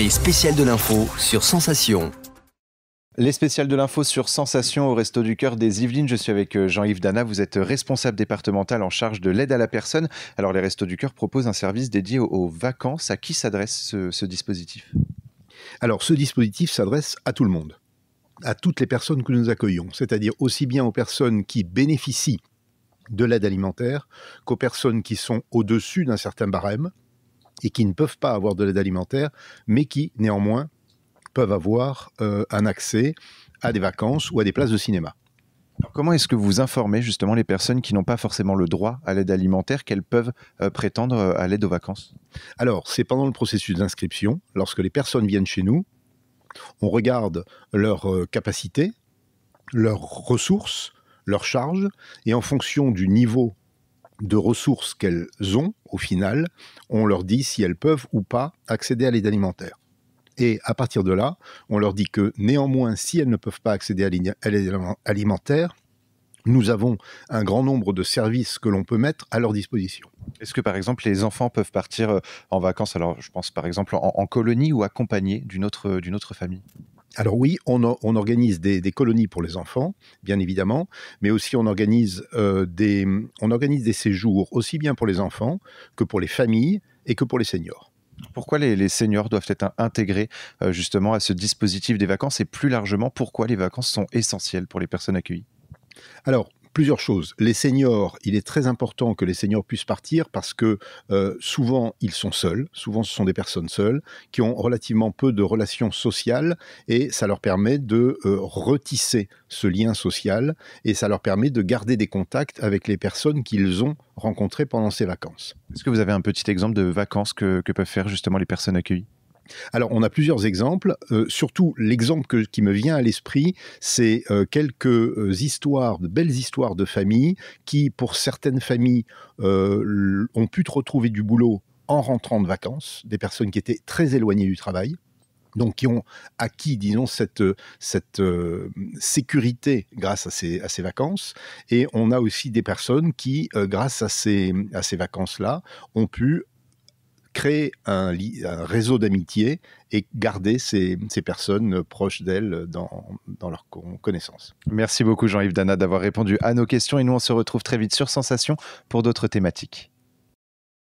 Les spéciales de l'info sur Sensation. Les spéciales de l'info sur Sensation au Resto du Cœur des Yvelines. Je suis avec Jean-Yves Dana. Vous êtes responsable départemental en charge de l'aide à la personne. Alors, les Restos du Cœur proposent un service dédié aux vacances. À qui s'adresse ce dispositif ? Alors, ce dispositif s'adresse à tout le monde, à toutes les personnes que nous accueillons, c'est-à-dire aussi bien aux personnes qui bénéficient de l'aide alimentaire qu'aux personnes qui sont au-dessus d'un certain barème et qui ne peuvent pas avoir de l'aide alimentaire, mais qui, néanmoins, peuvent avoir un accès à des vacances ou à des places de cinéma. Alors, comment est-ce que vous informez justement les personnes qui n'ont pas forcément le droit à l'aide alimentaire qu'elles peuvent prétendre à l'aide aux vacances ? Alors, c'est pendant le processus d'inscription, lorsque les personnes viennent chez nous, on regarde leurs capacités, leurs ressources, leurs charges, et en fonction du niveau de ressources qu'elles ont, au final, on leur dit si elles peuvent ou pas accéder à l'aide alimentaire. Et à partir de là, on leur dit que néanmoins, si elles ne peuvent pas accéder à l'aide alimentaire, nous avons un grand nombre de services que l'on peut mettre à leur disposition. Est-ce que par exemple les enfants peuvent partir en vacances, alors je pense par exemple en colonie ou accompagnés d'une autre famille ? Alors oui, on organise des colonies pour les enfants, bien évidemment, mais aussi on organise des séjours aussi bien pour les enfants que pour les familles et que pour les seniors. Pourquoi les seniors doivent être intégrés justement à ce dispositif des vacances et plus largement, pourquoi les vacances sont essentielles pour les personnes accueillies ? Alors, plusieurs choses. Les seniors, il est très important que les seniors puissent partir parce que souvent, ils sont seuls. Souvent, ce sont des personnes seules qui ont relativement peu de relations sociales et ça leur permet de retisser ce lien social et ça leur permet de garder des contacts avec les personnes qu'ils ont rencontrées pendant ces vacances. Est-ce que vous avez un petit exemple de vacances que peuvent faire justement les personnes accueillies ? Alors, on a plusieurs exemples. Surtout, l'exemple qui me vient à l'esprit, c'est quelques histoires, de belles histoires de familles qui, pour certaines familles, ont pu retrouver du boulot en rentrant de vacances, des personnes qui étaient très éloignées du travail. Donc, qui ont acquis, disons, cette sécurité grâce à ces vacances. Et on a aussi des personnes qui, grâce à ces vacances-là, ont pu créer un réseau d'amitié et garder ces personnes proches d'elles dans leur connaissance. Merci beaucoup Jean-Yves Dana d'avoir répondu à nos questions et nous on se retrouve très vite sur Sensation pour d'autres thématiques.